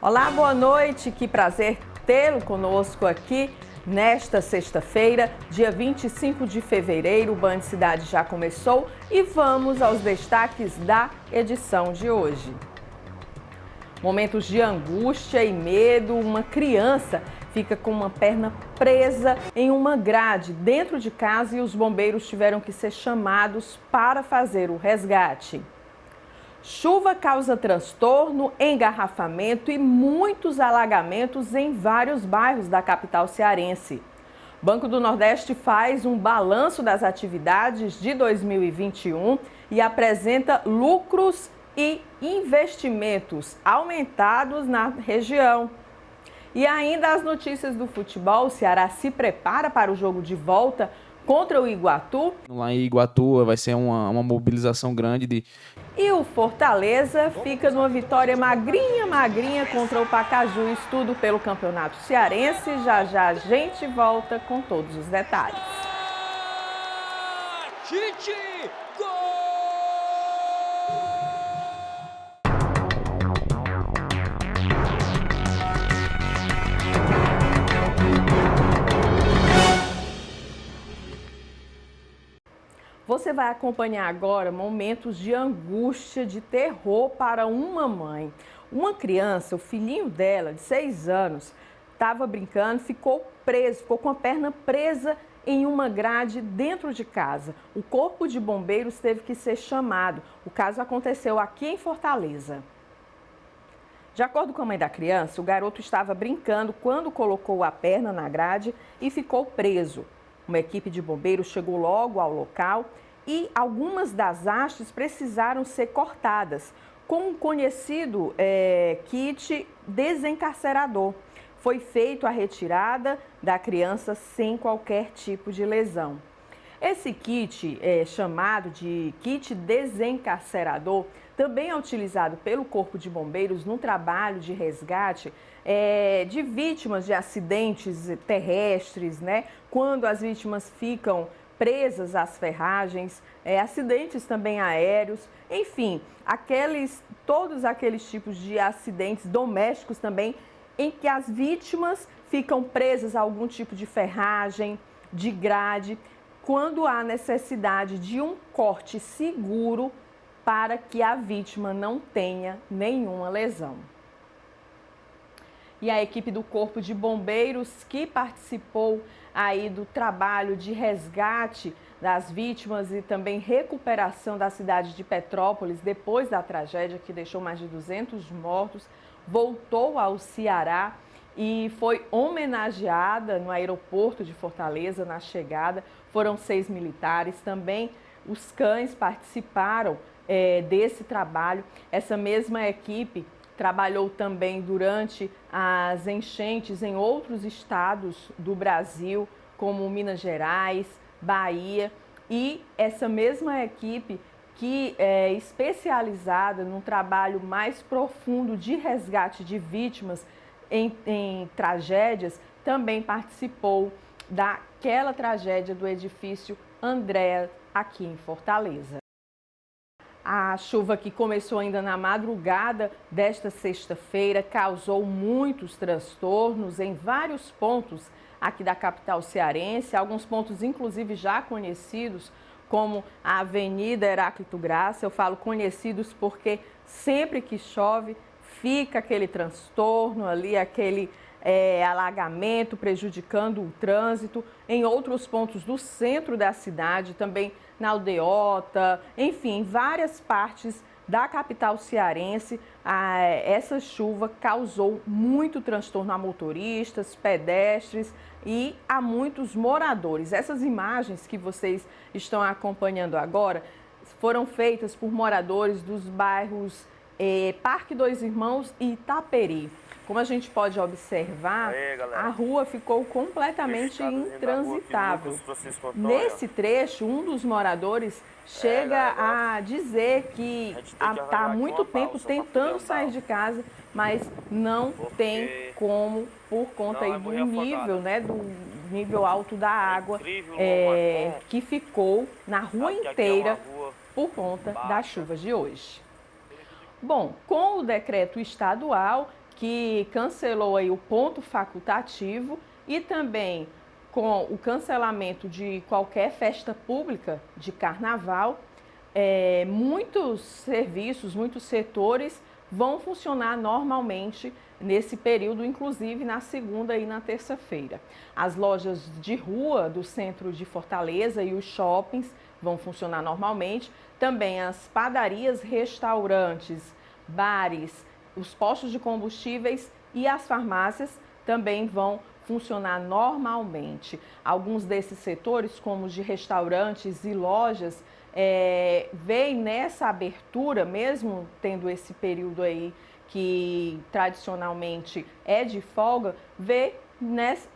Olá, boa noite, que prazer tê-lo conosco aqui nesta sexta-feira, dia 25 de fevereiro. O Band Cidade já começou e vamos aos destaques da edição de hoje. Momentos de angústia e medo, uma criança fica com uma perna presa em uma grade dentro de casa e os bombeiros tiveram que ser chamados para fazer o resgate. Chuva causa transtorno, engarrafamento e muitos alagamentos em vários bairros da capital cearense. Banco do Nordeste faz um balanço das atividades de 2021 e apresenta lucros e investimentos aumentados na região. E ainda as notícias do futebol, o Ceará se prepara para o jogo de volta contra o Iguatu. Lá em Iguatu vai ser uma mobilização grande. E o Fortaleza fica numa vitória magrinha contra o Pacajus, tudo pelo Campeonato Cearense. Já já a gente volta com todos os detalhes. Tite! Você vai acompanhar agora momentos de angústia, de terror para uma mãe. Uma criança, o filhinho dela, de 6 anos, estava brincando, ficou preso, ficou com a perna presa em uma grade dentro de casa. O corpo de bombeiros teve que ser chamado. O caso aconteceu aqui em Fortaleza. De acordo com a mãe da criança, o garoto estava brincando quando colocou a perna na grade e ficou preso. Uma equipe de bombeiros chegou logo ao local e algumas das hastes precisaram ser cortadas com um conhecido kit desencarcerador. Foi feita a retirada da criança sem qualquer tipo de lesão. Esse kit, chamado de kit desencarcerador, também é utilizado pelo Corpo de Bombeiros no trabalho de resgate de vítimas de acidentes terrestres, né? Quando as vítimas ficam presas às ferragens, acidentes também aéreos, enfim, todos aqueles tipos de acidentes domésticos também, em que as vítimas ficam presas a algum tipo de ferragem, de grade, quando há necessidade de um corte seguro para que a vítima não tenha nenhuma lesão. E a equipe do Corpo de Bombeiros que participou aí do trabalho de resgate das vítimas e também recuperação da cidade de Petrópolis depois da tragédia que deixou mais de 200 mortos, voltou ao Ceará e foi homenageada no aeroporto de Fortaleza na chegada. Foram 6 militares, também os cães participaram desse trabalho. Essa mesma equipe trabalhou também durante as enchentes em outros estados do Brasil, como Minas Gerais, Bahia, e essa mesma equipe que é especializada num trabalho mais profundo de resgate de vítimas em tragédias, também participou daquela tragédia do edifício Andréa, aqui em Fortaleza. A chuva que começou ainda na madrugada desta sexta-feira causou muitos transtornos em vários pontos aqui da capital cearense, alguns pontos inclusive já conhecidos, como a Avenida Heráclito Graça. Eu falo conhecidos porque sempre que chove fica aquele transtorno ali, aquele alagamento prejudicando o trânsito. Em outros pontos do centro da cidade, também na Aldeota, enfim, em várias partes da capital cearense, essa chuva causou muito transtorno a motoristas, pedestres e a muitos moradores. Essas imagens que vocês estão acompanhando agora foram feitas por moradores dos bairros Parque Dois Irmãos e Itaperi. Como a gente pode observar, a rua ficou completamente intransitável. Nesse trecho, um dos moradores chega a dizer que está há muito tempo tentando sair de casa, mas não tem como, por conta aí do nível, né, do nível alto da água que ficou na rua inteira por conta das chuvas de hoje. Bom, com o decreto estadual que cancelou aí o ponto facultativo e também com o cancelamento de qualquer festa pública de carnaval, muitos serviços, muitos setores vão funcionar normalmente nesse período, inclusive na segunda e na terça-feira. As lojas de rua do centro de Fortaleza e os shoppings vão funcionar normalmente. Também as padarias, restaurantes, bares, os postos de combustíveis e as farmácias também vão funcionar normalmente. Alguns desses setores, como os de restaurantes e lojas, veem nessa abertura, mesmo tendo esse período aí que tradicionalmente é de folga, vê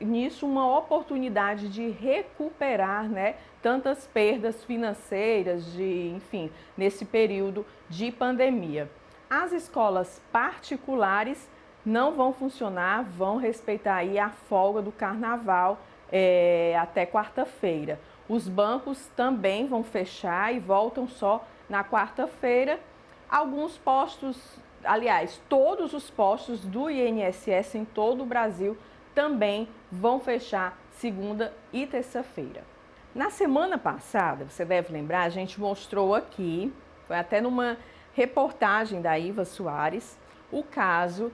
nisso uma oportunidade de recuperar, né, tantas perdas financeiras, enfim, nesse período de pandemia. As escolas particulares não vão funcionar, vão respeitar aí a folga do carnaval até quarta-feira. Os bancos também vão fechar e voltam só na quarta-feira. Alguns postos, aliás, todos os postos do INSS em todo o Brasil também vão fechar segunda e terça-feira. Na semana passada, você deve lembrar, a gente mostrou aqui, foi até numa reportagem da Iva Soares, o caso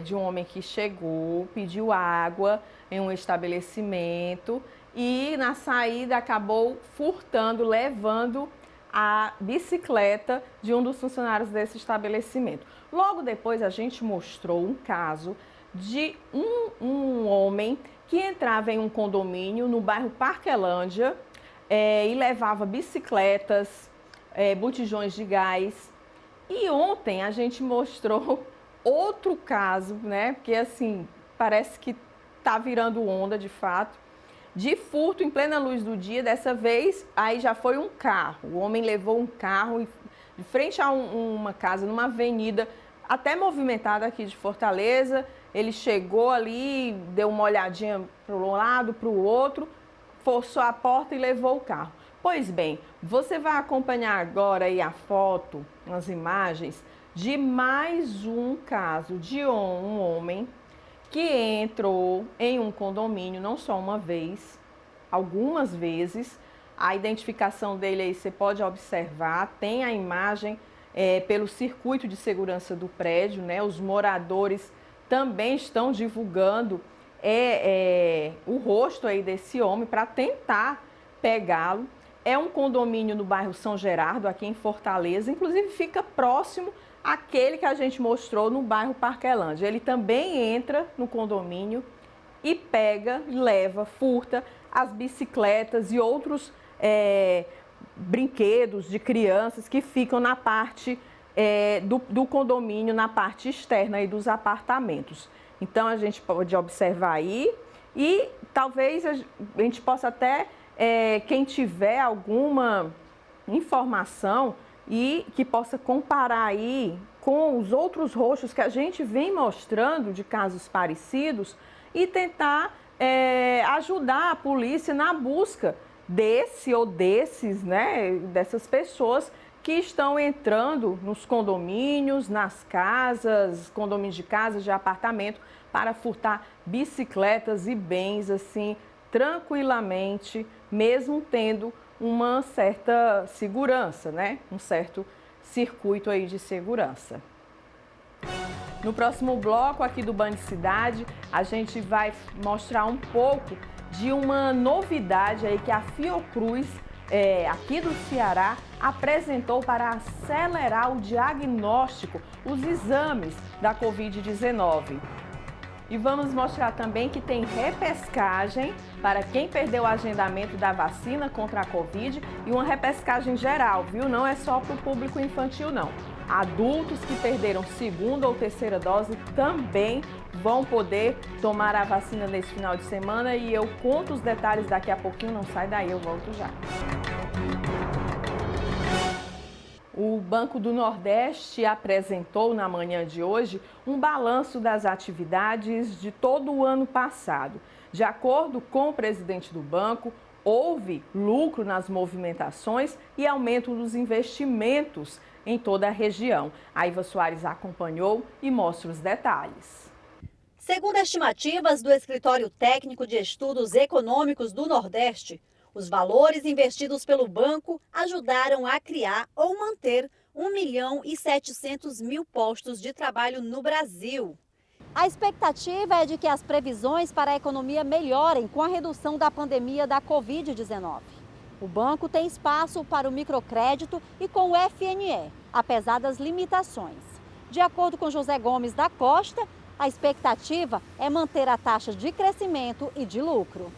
de um homem que chegou, pediu água em um estabelecimento e na saída acabou furtando, levando a bicicleta de um dos funcionários desse estabelecimento. Logo depois a gente mostrou um caso de um homem que entrava em um condomínio no bairro Parquelândia e levava bicicletas, botijões de gás. E ontem a gente mostrou outro caso, né? Porque assim, parece que tá virando onda de fato, de furto em plena luz do dia. Dessa vez, aí já foi um carro. O homem levou um carro de frente a uma casa, numa avenida até movimentada aqui de Fortaleza. Ele chegou ali, deu uma olhadinha para um lado, para o outro, forçou a porta e levou o carro. Pois bem, você vai acompanhar agora aí a foto, as imagens de mais um caso de um homem que entrou em um condomínio, não só uma vez, algumas vezes. A identificação dele aí você pode observar, tem a imagem pelo circuito de segurança do prédio, né? Os moradores também estão divulgando o rosto aí desse homem para tentar pegá-lo. É um condomínio no bairro São Gerardo, aqui em Fortaleza, inclusive fica próximo àquele que a gente mostrou no bairro Parquelândia. Ele também entra no condomínio e pega, leva, furta as bicicletas e outros brinquedos de crianças que ficam na parte do condomínio, na parte externa aí dos apartamentos. Então a gente pode observar aí e talvez a gente possa até, quem tiver alguma informação e que possa comparar aí com os outros rostos que a gente vem mostrando de casos parecidos e tentar ajudar a polícia na busca desse ou desses, né, dessas pessoas que estão entrando nos condomínios, nas casas, condomínios de casas, de apartamento, para furtar bicicletas e bens assim tranquilamente, mesmo tendo uma certa segurança, né? Um certo circuito aí de segurança. No próximo bloco aqui do Band Cidade, a gente vai mostrar um pouco de uma novidade aí que a Fiocruz, aqui do Ceará, apresentou para acelerar o diagnóstico, os exames da Covid-19. E vamos mostrar também que tem repescagem para quem perdeu o agendamento da vacina contra a Covid e uma repescagem geral, viu? Não é só para o público infantil, não. Adultos que perderam segunda ou terceira dose também vão poder tomar a vacina nesse final de semana e eu conto os detalhes daqui a pouquinho, não sai daí, eu volto já. O Banco do Nordeste apresentou na manhã de hoje um balanço das atividades de todo o ano passado. De acordo com o presidente do banco, houve lucro nas movimentações e aumento dos investimentos em toda a região. A Iva Soares acompanhou e mostra os detalhes. Segundo estimativas do Escritório Técnico de Estudos Econômicos do Nordeste, os valores investidos pelo banco ajudaram a criar ou manter 1.700.000 postos de trabalho no Brasil. A expectativa é de que as previsões para a economia melhorem com a redução da pandemia da Covid-19. O banco tem espaço para o microcrédito e com o FNE, apesar das limitações. De acordo com José Gomes da Costa, a expectativa é manter a taxa de crescimento e de lucro.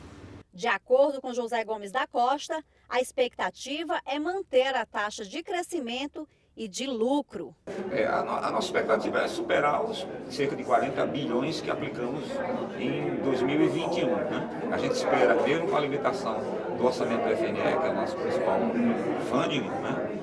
De acordo com José Gomes da Costa, a expectativa é manter a taxa de crescimento e de lucro. A nossa expectativa é superar os cerca de 40 bilhões que aplicamos em 2021. Né? A gente espera, mesmo com a limitação do orçamento do FNE, que é o nosso principal funding, né?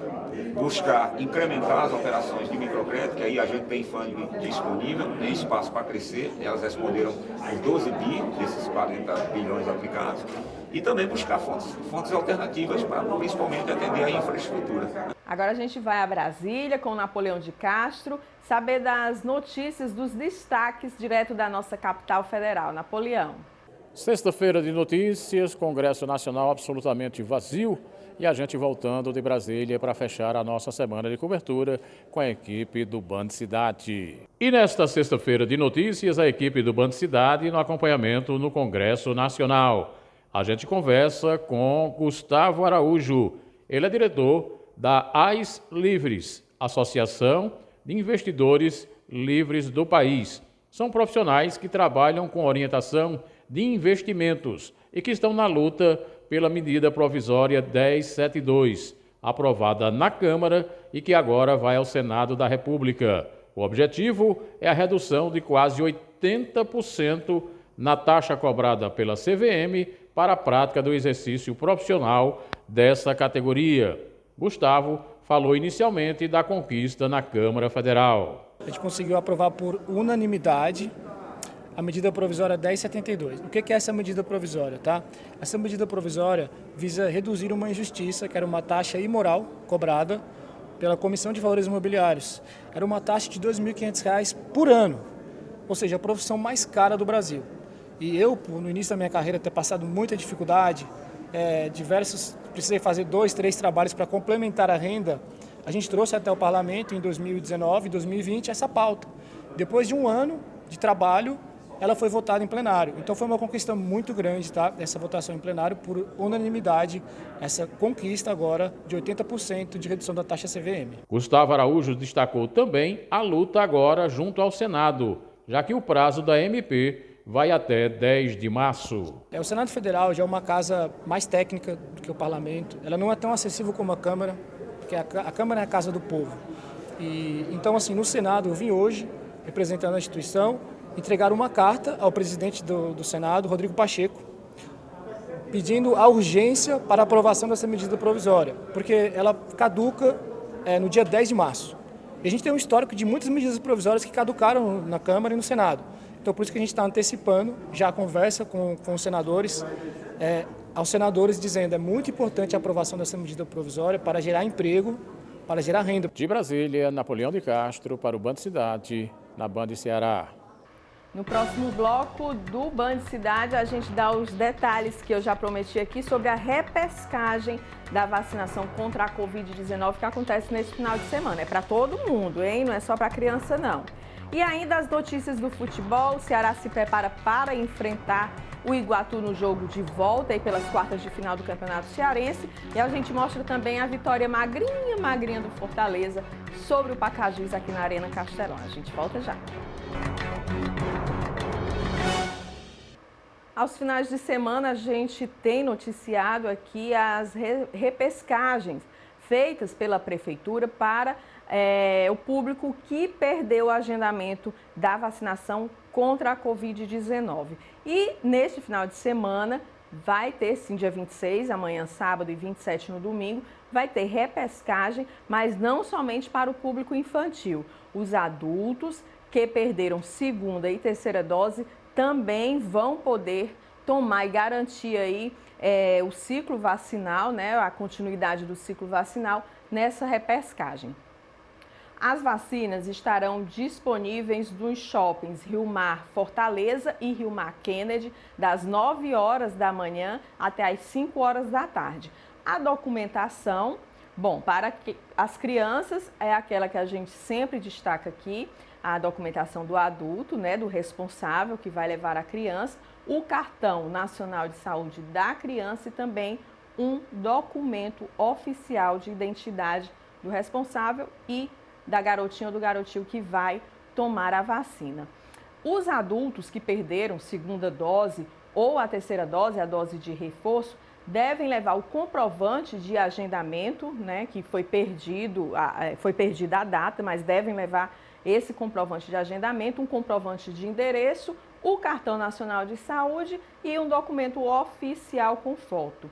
Buscar incrementar as operações de microcrédito, que aí a gente tem funding disponível, tem espaço para crescer, elas responderam os 12 bi desses 40 bilhões aplicados, e também buscar fontes alternativas para principalmente atender a infraestrutura. Agora a gente vai a Brasília com o Napoleão de Castro, saber das notícias, dos destaques direto da nossa capital federal. Napoleão. Sexta-feira de notícias, Congresso Nacional absolutamente vazio e a gente voltando de Brasília para fechar a nossa semana de cobertura com a equipe do Band Cidade. E nesta sexta-feira de notícias, a equipe do Band Cidade no acompanhamento no Congresso Nacional. A gente conversa com Gustavo Araújo, ele é diretor da AIS Livres, Associação de Investidores Livres do País. São profissionais que trabalham com orientação de investimentos e que estão na luta pela medida provisória 1072, aprovada na Câmara e que agora vai ao Senado da República. O objetivo é a redução de quase 80% na taxa cobrada pela CVM para a prática do exercício profissional dessa categoria. Gustavo falou inicialmente da conquista na Câmara Federal. A gente conseguiu aprovar por unanimidade a medida provisória 1072. O que é essa medida provisória, tá? Essa medida provisória visa reduzir uma injustiça, que era uma taxa imoral cobrada pela Comissão de Valores Imobiliários. Era uma taxa de R$ 2.500 por ano, ou seja, a profissão mais cara do Brasil. E eu, no início da minha carreira, ter passado muita dificuldade, precisei fazer 2, 3 trabalhos para complementar a renda. A gente trouxe até o parlamento em 2019, 2020 essa pauta. Depois de um ano de trabalho, ela foi votada em plenário. Então foi uma conquista muito grande, tá? Essa votação em plenário por unanimidade, essa conquista agora de 80% de redução da taxa CVM. Gustavo Araújo destacou também a luta agora junto ao Senado, já que o prazo da MP vai até 10 de março. O Senado Federal já é uma casa mais técnica do que o Parlamento. Ela não é tão acessível como a Câmara, porque a Câmara é a casa do povo. Então, assim, no Senado, eu vim hoje, representando a instituição, entregar uma carta ao presidente do Senado, Rodrigo Pacheco, pedindo a urgência para a aprovação dessa medida provisória, porque ela caduca no dia 10 de março. E a gente tem um histórico de muitas medidas provisórias que caducaram na Câmara e no Senado. Então, por isso que a gente está antecipando já a conversa com os senadores, aos senadores dizendo que é muito importante a aprovação dessa medida provisória para gerar emprego, para gerar renda. De Brasília, Napoleão de Castro para o Band Cidade, na Band Ceará. No próximo bloco do Band Cidade, a gente dá os detalhes que eu já prometi aqui sobre a repescagem da vacinação contra a Covid-19 que acontece nesse final de semana. É para todo mundo, hein? Não é só para criança, não. E ainda as notícias do futebol, o Ceará se prepara para enfrentar o Iguatu no jogo de volta aí pelas quartas de final do Campeonato Cearense. E a gente mostra também a vitória magrinha do Fortaleza sobre o Pacajus aqui na Arena Castelão. A gente volta já. Aos finais de semana, a gente tem noticiado aqui as repescagens feitas pela Prefeitura para o público que perdeu o agendamento da vacinação contra a Covid-19. E neste final de semana, vai ter sim, dia 26, amanhã sábado e 27 no domingo, vai ter repescagem, mas não somente para o público infantil. Os adultos que perderam segunda e terceira dose também vão poder tomar e garantir aí o ciclo vacinal, né, a continuidade do ciclo vacinal nessa repescagem. As vacinas estarão disponíveis nos shoppings Rio Mar Fortaleza e Rio Mar Kennedy, das 9 horas da manhã até as 5 horas da tarde. A documentação, bom, para as crianças é aquela que a gente sempre destaca aqui, a documentação do adulto, né, do responsável que vai levar a criança, o cartão nacional de saúde da criança e também um documento oficial de identidade do responsável e da garotinha ou do garotinho que vai tomar a vacina. Os adultos que perderam segunda dose ou a terceira dose, a dose de reforço, devem levar o comprovante de agendamento, né, que foi perdida a data, mas devem levar esse comprovante de agendamento, um comprovante de endereço, o cartão nacional de saúde e um documento oficial com foto.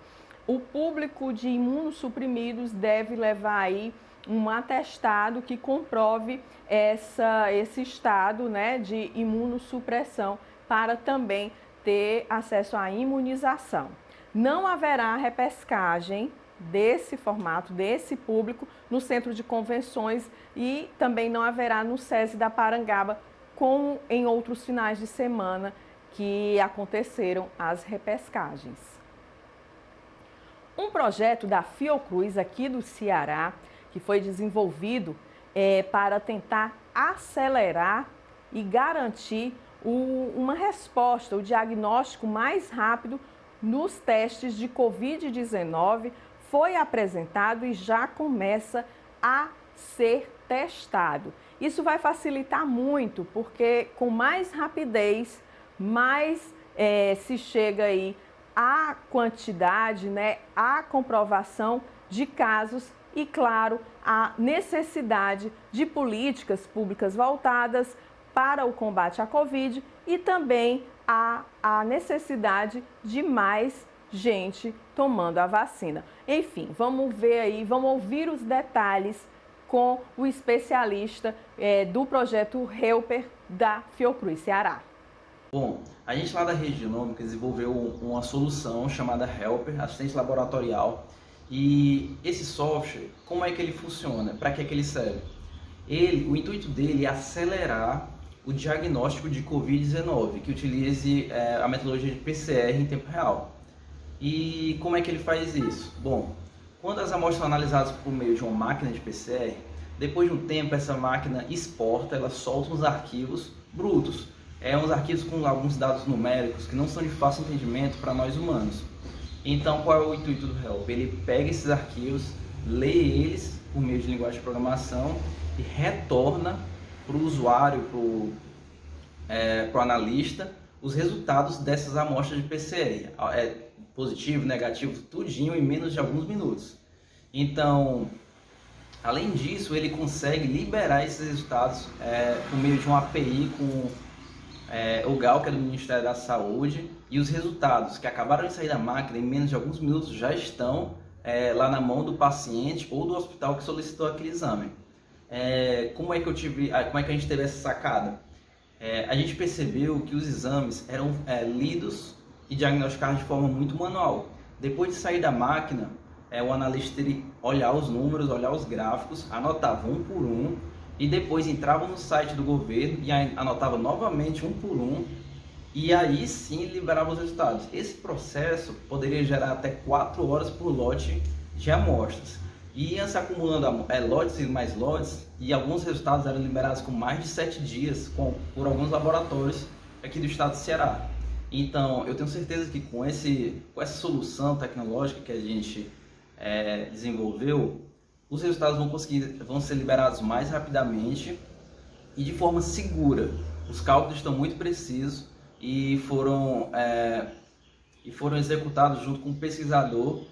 O público de imunossuprimidos deve levar aí um atestado que comprove esse estado, né, de imunossupressão para também ter acesso à imunização. Não haverá repescagem desse formato, desse público, no Centro de Convenções e também não haverá no SESI da Parangaba, como em outros finais de semana que aconteceram as repescagens. Um projeto da Fiocruz aqui do Ceará, que foi desenvolvido para tentar acelerar e garantir uma resposta, o diagnóstico mais rápido nos testes de Covid-19, foi apresentado e já começa a ser testado. Isso vai facilitar muito, porque com mais rapidez, mais se chega aí à quantidade, né, à comprovação de casos e, claro, a necessidade de políticas públicas voltadas para o combate à Covid e também a necessidade de mais gente tomando a vacina. Enfim, vamos ver aí, vamos ouvir os detalhes com o especialista do projeto Helper da Fiocruz Ceará. Bom, a gente lá da Rede Genômica desenvolveu uma solução chamada Helper, assistente laboratorial. E esse software, como é que ele funciona? Para que ele serve? O intuito dele é acelerar o diagnóstico de Covid-19, que utilize a metodologia de PCR em tempo real. E como é que ele faz isso? Bom, quando as amostras são analisadas por meio de uma máquina de PCR, depois de um tempo essa máquina exporta, ela solta uns arquivos brutos. Uns arquivos com alguns dados numéricos que não são de fácil entendimento para nós humanos. Então, qual é o intuito do Help? Ele pega esses arquivos, lê eles por meio de linguagem de programação e retorna para o usuário, para o analista, os resultados dessas amostras de PCR. Positivo, negativo, tudinho em menos de alguns minutos. Então, além disso, ele consegue liberar esses resultados por meio de uma API com o GAL, que é do Ministério da Saúde, e os resultados que acabaram de sair da máquina em menos de alguns minutos já estão lá na mão do paciente ou do hospital que solicitou aquele exame. Como é que a gente teve essa sacada? A gente percebeu que os exames eram lidos e diagnosticados de forma muito manual. Depois de sair da máquina, o analista teria que olhar os números, olhar os gráficos, anotava um por um e depois entrava no site do governo e anotava novamente um por um e aí sim liberava os resultados. Esse processo poderia gerar até 4 horas por lote de amostras. E ia se acumulando lotes e mais lotes, e alguns resultados eram liberados com mais de 7 dias por alguns laboratórios aqui do estado do Ceará. Então, eu tenho certeza que com essa solução tecnológica que a gente desenvolveu, os resultados vão ser liberados mais rapidamente e de forma segura. Os cálculos estão muito precisos e foram executados junto com o pesquisador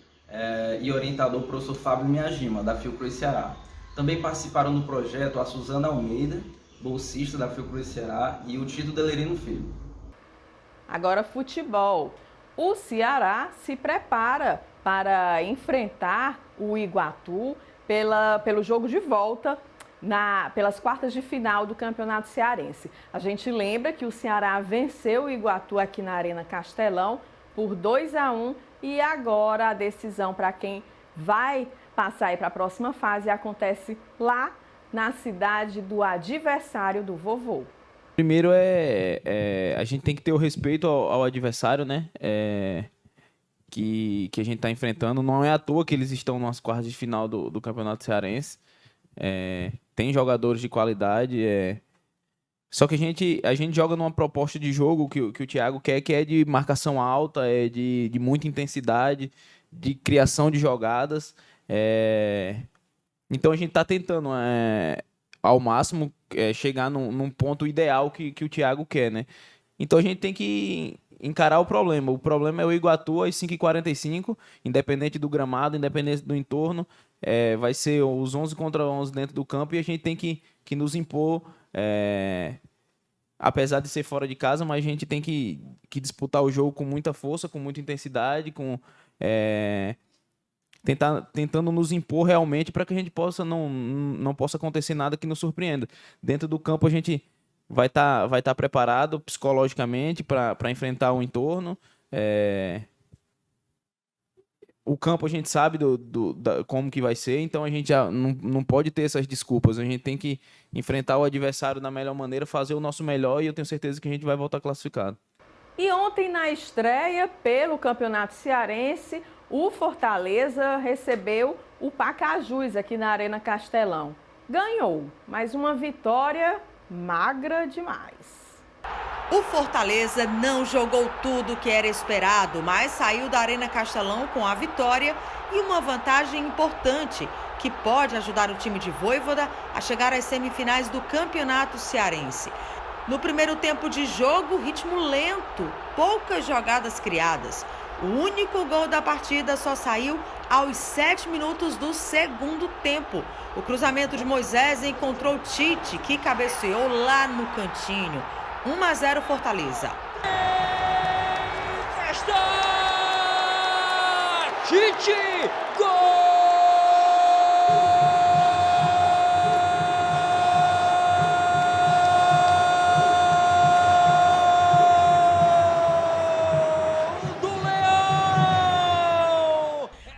e orientador professor Fábio Miyajima, da Fiocruz Ceará. Também participaram do projeto a Suzana Almeida, bolsista da Fiocruz Ceará, e o Tito Delerino Filho. Agora, futebol. O Ceará se prepara para enfrentar o Iguatu pelo jogo de volta pelas quartas de final do Campeonato Cearense. A gente lembra que o Ceará venceu o Iguatu aqui na Arena Castelão por 2-1 e agora a decisão para quem vai passar para a próxima fase acontece lá na cidade do adversário do vovô. Primeiro a gente tem que ter o respeito ao adversário, né? Que a gente está enfrentando. Não é à toa que eles estão nas quartas de final do Campeonato Cearense. Tem jogadores de qualidade. Só que a gente joga numa proposta de jogo que o Thiago quer, que é de marcação alta, de muita intensidade, de criação de jogadas. Então a gente está tentando ao máximo chegar num ponto ideal que o Thiago quer, né? Então a gente tem que encarar o problema. O problema é o Iguatu às 5h45, independente do gramado, independente do entorno. Vai ser os 11 contra 11 dentro do campo e a gente tem que nos impor, apesar de ser fora de casa, mas a gente tem que disputar o jogo com muita força, com muita intensidade, tentando nos impor realmente para que a gente possa não possa acontecer nada que nos surpreenda. Dentro do campo a gente vai estar preparado psicologicamente para enfrentar o entorno. O campo a gente sabe como que vai ser, então a gente já não pode ter essas desculpas. A gente tem que enfrentar o adversário da melhor maneira, fazer o nosso melhor e eu tenho certeza que a gente vai voltar classificado. E ontem na estreia pelo Campeonato Cearense, o Fortaleza recebeu o Pacajus aqui na Arena Castelão. Ganhou, mas uma vitória magra demais. O Fortaleza não jogou tudo o que era esperado, mas saiu da Arena Castelão com a vitória e uma vantagem importante que pode ajudar o time de Vojvoda a chegar às semifinais do Campeonato Cearense. No primeiro tempo de jogo, ritmo lento, poucas jogadas criadas. O único gol da partida só saiu aos 7 minutos do segundo tempo. O cruzamento de Moisés encontrou Tite, que cabeceou lá no cantinho. 1-0 Fortaleza. Tite! Gol!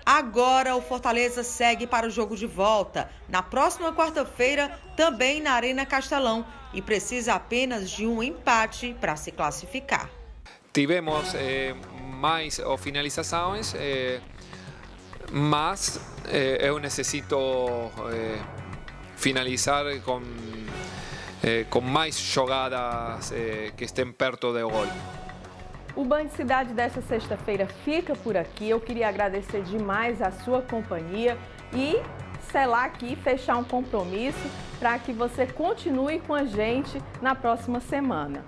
Agora o Fortaleza segue para o jogo de volta, na próxima quarta-feira, também na Arena Castelão, e precisa apenas de um empate para se classificar. Tivemos mais finalizações, mas eu necessito finalizar com mais jogadas que estejam perto do gol. O Band Cidade desta sexta-feira fica por aqui. Eu queria agradecer demais a sua companhia e selar aqui, fechar um compromisso para que você continue com a gente na próxima semana.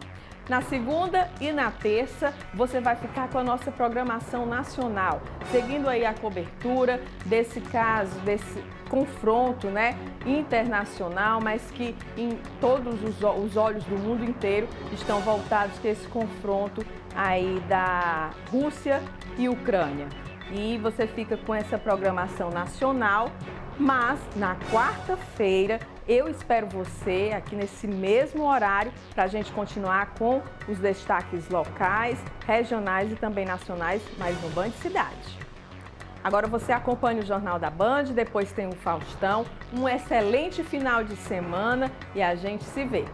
Na segunda e na terça, você vai ficar com a nossa programação nacional, seguindo aí a cobertura desse caso, desse confronto, né, internacional, mas que em todos os olhos do mundo inteiro estão voltados para esse confronto aí da Rússia e Ucrânia. E você fica com essa programação nacional, mas na quarta-feira eu espero você aqui nesse mesmo horário para a gente continuar com os destaques locais, regionais e também nacionais, mas no Band Cidade. Agora você acompanha o Jornal da Band, depois tem o Faustão, um excelente final de semana e a gente se vê.